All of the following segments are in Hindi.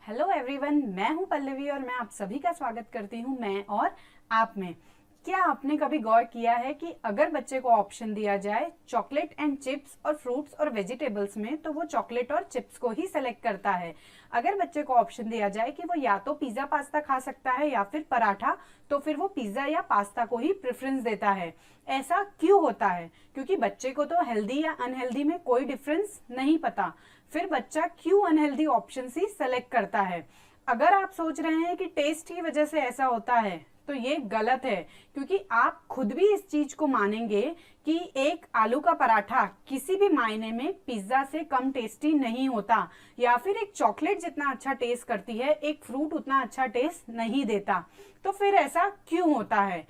हेलो एवरीवन, मैं हूं पल्लवी और मैं आप सभी का स्वागत करती हूं मैं और आप में। क्या आपने कभी गौर किया है कि अगर बच्चे को ऑप्शन दिया जाए चॉकलेट एंड चिप्स और फ्रूट्स और वेजिटेबल्स में, तो वो चॉकलेट और चिप्स को ही सेलेक्ट करता है। अगर बच्चे को ऑप्शन दिया जाए कि वो या तो पिज्जा पास्ता खा सकता है या फिर पराठा, तो फिर वो पिज्जा या पास्ता को ही प्रेफरेंस देता है। ऐसा क्यों होता है? क्योंकि बच्चे को तो हेल्दी या अनहेल्दी में कोई डिफरेंस नहीं पता, फिर बच्चा क्यों अनहेल्दी ऑप्शन ही सेलेक्ट करता है। अगर आप सोच रहे हैं कि टेस्ट की वजह से ऐसा होता है, तो ये गलत है, क्योंकि आप खुद भी इस चीज को मानेंगे कि एक आलू का पराठा किसी भी मायने में पिज्जा से कम टेस्टी नहीं होता, या फिर एक चॉकलेट जितना अच्छा टेस्ट करती है एक फ्रूट उतना अच्छा टेस्ट नहीं देता। तो फिर ऐसा क्यों होता है?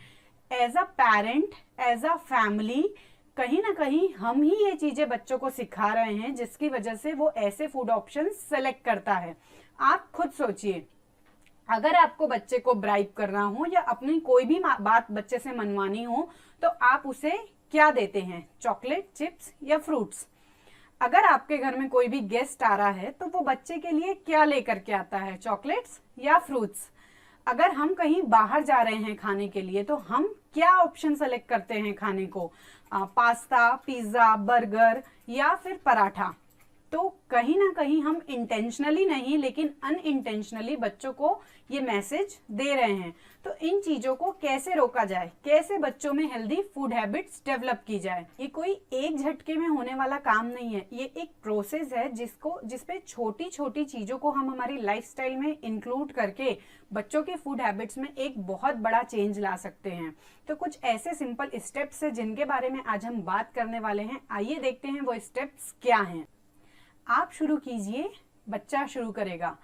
As a parent, as a family, कहीं ना कहीं हम ही ये चीजें बच्चों को सिखा रहे हैं, जिसकी वजह से वो ऐसे फूड ऑप्शन सेलेक्ट करता है। आप खुद सोचिए, अगर आपको बच्चे को ब्राइब करना हो या अपनी कोई भी बात बच्चे से मनवानी हो, तो आप उसे क्या देते हैं? चॉकलेट, चिप्स या फ्रूट्स? अगर आपके घर में कोई भी गेस्ट आ रहा है, तो वो बच्चे के लिए क्या लेकर के आता है? चॉकलेट्स या फ्रूट्स? अगर हम कहीं बाहर जा रहे हैं खाने के लिए, तो हम क्या ऑप्शन सेलेक्ट करते हैं खाने को? पास्ता, पिज्जा, बर्गर या फिर पराठा? तो कहीं ना कहीं हम इंटेंशनली नहीं लेकिन अनइंटेंशनली बच्चों को ये मैसेज दे रहे हैं। तो इन चीजों को कैसे रोका जाए, कैसे बच्चों में हेल्दी फूड हैबिट्स डेवलप की जाए? ये कोई एक झटके में होने वाला काम नहीं है, ये एक प्रोसेस है जिसपे छोटी छोटी चीजों को हम हमारी लाइफस्टाइल में इंक्लूड करके बच्चों के फूड हैबिट्स में एक बहुत बड़ा चेंज ला सकते हैं। तो कुछ ऐसे सिंपल स्टेप्स है जिनके बारे में आज हम बात करने वाले हैं। आइए देखते हैं वो स्टेप्स क्या हैं। आप शुरू कीजिए, बच्चा शुरू करेगा।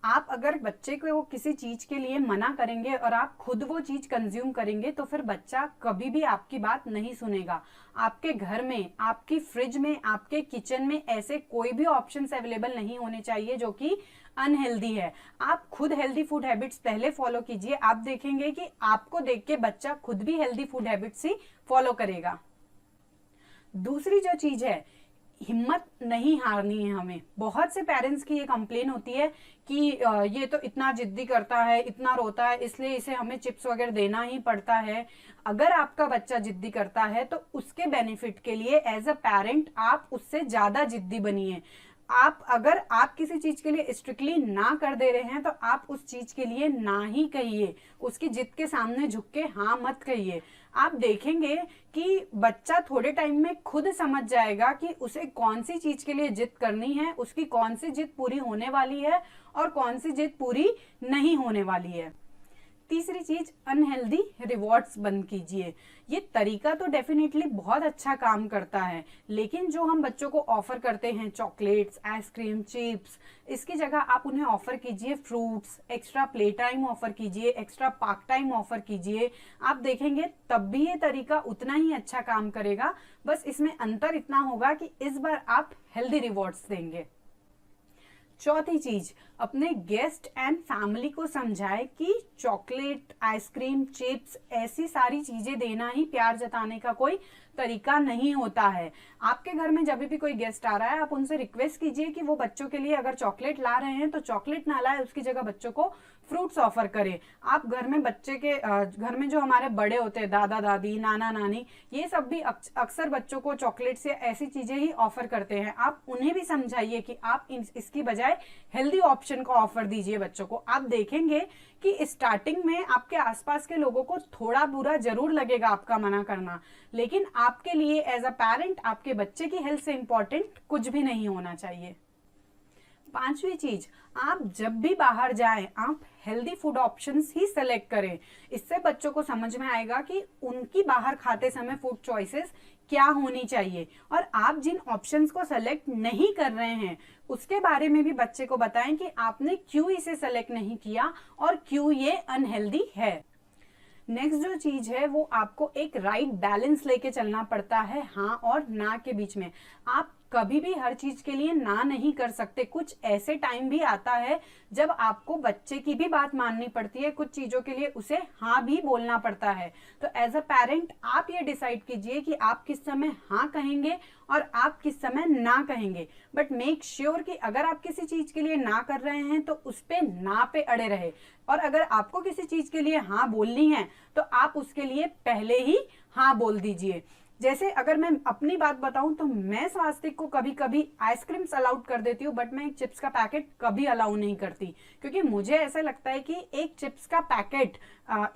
आप अगर बच्चे को किसी चीज के लिए मना करेंगे और आप खुद वो चीज कंज्यूम करेंगे, तो फिर बच्चा कभी भी आपकी बात नहीं सुनेगा। आपके घर में, आपकी फ्रिज में, आपके किचन में ऐसे कोई भी ऑप्शंस अवेलेबल नहीं होने चाहिए जो कि अनहेल्दी है। आप खुद हेल्दी फूड हैबिट्स पहले फॉलो कीजिए, आप देखेंगे कि आपको देख के बच्चा खुद भी हेल्दी फूड हैबिट्स ही फॉलो करेगा। दूसरी जो चीज है, हिम्मत नहीं हारनी है हमें। बहुत से पेरेंट्स की ये कंप्लेन होती है कि ये तो इतना जिद्दी करता है, इतना रोता है, इसलिए इसे हमें चिप्स वगैरह देना ही पड़ता है। अगर आपका बच्चा जिद्दी करता है, तो उसके बेनिफिट के लिए एज अ पेरेंट आप उससे ज्यादा जिद्दी बनिए। अगर आप किसी चीज के लिए स्ट्रिक्टली ना कर दे रहे हैं, तो आप उस चीज के लिए ना ही कहिए। उसकी जिद के सामने झुक के हाँ मत कहिए। आप देखेंगे कि बच्चा थोड़े टाइम में खुद समझ जाएगा कि उसे कौन सी चीज के लिए जिद करनी है, उसकी कौन सी जिद पूरी होने वाली है और कौन सी जिद पूरी नहीं होने वाली है। तीसरी चीज, अनहेल्दी रिवॉर्ड्स बंद कीजिए। ये तरीका तो डेफिनेटली बहुत अच्छा काम करता है, लेकिन जो हम बच्चों को ऑफर करते हैं चॉकलेट्स, आइसक्रीम, चिप्स, इसकी जगह आप उन्हें ऑफर कीजिए fruits, extra play time offer कीजिए, एक्स्ट्रा पार्क टाइम ऑफर कीजिए। आप देखेंगे तब भी ये तरीका उतना ही अच्छा काम करेगा। बस इसमें अंतर इतना होगा कि इस बार आप हेल्दी रिवॉर्ड्स देंगे। चौथी चीज, अपने गेस्ट एंड फैमिली को समझाए कि चॉकलेट, आइसक्रीम, चिप्स ऐसी सारी चीजें देना ही प्यार जताने का कोई तरीका नहीं होता है। आपके घर में जब भी कोई गेस्ट आ रहा है, आप उनसे रिक्वेस्ट कीजिए कि वो बच्चों के लिए अगर चॉकलेट ला रहे हैं तो चॉकलेट ना लाए, उसकी जगह बच्चों को फ्रूट्स ऑफर करें। आप घर में बच्चे के घर में जो हमारे बड़े होते हैं, दादा दादी, नाना नानी, ये सब भी अक्सर बच्चों को चॉकलेट्स या ऐसी चीजें ही ऑफर करते हैं। आप उन्हें भी समझाइए कि आप इसकी बजाय हेल्दी ऑप्शन को ऑफर दीजिए बच्चों को। आप देखेंगे कि स्टार्टिंग में आपके आसपास के लोगों को थोड़ा बुरा जरूर लगेगा आपका मना करना, लेकिन आपके लिए एज अ पेरेंट आपके बच्चे की हेल्थ से इंपॉर्टेंट कुछ भी नहीं होना चाहिए। पांचवी चीज, आप जब भी बाहर जाएं, आप हेल्दी फूड ऑप्शंस ही सेलेक्ट करें। इससे बच्चों को समझ में आएगा कि उनकी बाहर खाते समय फूड चॉइसेस क्या होनी चाहिए, और आप जिन ऑप्शंस को सेलेक्ट नहीं कर रहे हैं उसके बारे में भी बच्चे को बताएं कि आपने क्यों इसे सेलेक्ट नहीं किया और क्यों ये अनहेल्दी है। नेक्स्ट जो चीज है, वो आपको एक राइट बैलेंस लेके चलना पड़ता है हाँ और ना के बीच में। आप कभी भी हर चीज के लिए ना नहीं कर सकते। कुछ ऐसे टाइम भी आता है जब आपको बच्चे की भी बात माननी पड़ती है, कुछ चीजों के लिए उसे हाँ भी बोलना पड़ता है। तो एज अ पेरेंट आप ये डिसाइड कीजिए कि आप किस समय हाँ कहेंगे और आप किस समय ना कहेंगे। बट मेक श्योर कि अगर आप किसी चीज के लिए ना कर रहे हैं तो उस पे ना पे अड़े रहे, और अगर आपको किसी चीज के लिए हाँ बोलनी है तो आप उसके लिए पहले ही हाँ बोल दीजिए। जैसे अगर मैं अपनी बात बताऊं तो मैं स्वास्तिक को कभी कभी आइसक्रीम्स अलाउड कर देती हूँ, बट मैं एक चिप्स का पैकेट कभी अलाउ नहीं करती, क्योंकि मुझे ऐसा लगता है कि एक चिप्स का पैकेट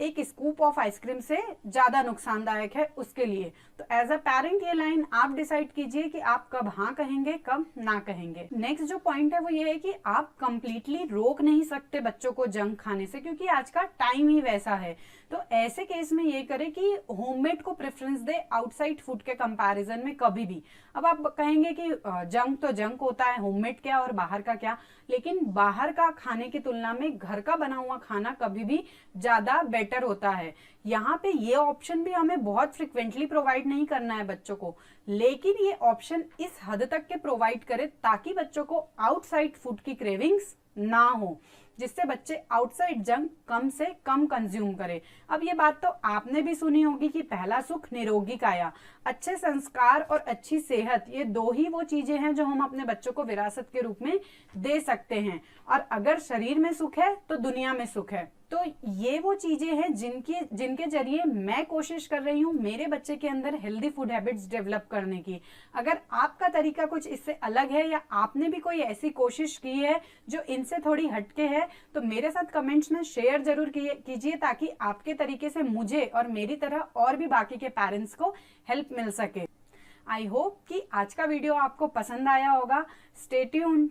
एक स्कूप ऑफ आइसक्रीम से ज्यादा नुकसानदायक है उसके लिए। तो एज अ पेरेंट ये लाइन आप डिसाइड कीजिए कि आप कब हाँ कहेंगे, कब ना कहेंगे। नेक्स्ट जो पॉइंट है वो ये है कि आप कंप्लीटली रोक नहीं सकते बच्चों को जंक खाने से, क्योंकि आज का टाइम ही वैसा है। तो ऐसे केस में ये करें कि होममेड को प्रेफरेंस दे आउटसाइड फूड के कंपैरिजन में कभी भी। अब आप कहेंगे कि जंक तो जंक होता है, होममेड क्या और बाहर का क्या, लेकिन बाहर का खाने की तुलना में घर का बना हुआ खाना कभी भी ज्यादा बेटर होता है। यहाँ पे ये ऑप्शन भी हमें बहुत फ्रिक्वेंटली प्रोवाइड नहीं करना है बच्चों को, लेकिन ये ऑप्शन इस हद तक के प्रोवाइड करे ताकि बच्चों को आउटसाइड फूड की क्रेविंग्स ना हो, जिससे बच्चे आउटसाइड जंक कम से कम कंज्यूम करें। अब ये बात तो आपने भी सुनी होगी कि पहला सुख निरोगी काया। अच्छे संस्कार और अच्छी सेहत ये दो ही वो चीजें हैं जो हम अपने बच्चों को विरासत के रूप में दे सकते हैं, और अगर शरीर में सुख है तो दुनिया में सुख है। तो ये वो चीजें हैं जिनके जरिए मैं कोशिश कर रही हूँ मेरे बच्चे के अंदर हेल्दी फूड हैबिट्स डेवलप करने की। अगर आपका तरीका कुछ इससे अलग है या आपने भी कोई ऐसी कोशिश की है जो इनसे थोड़ी हटके है, तो मेरे साथ कमेंट्स में शेयर जरूर कीजिए ताकि आपके तरीके से मुझे और मेरी तरह और भी बाकी के पेरेंट्स को हेल्प मिल सके। आई होप कि आज का वीडियो आपको पसंद आया होगा। Stay tuned.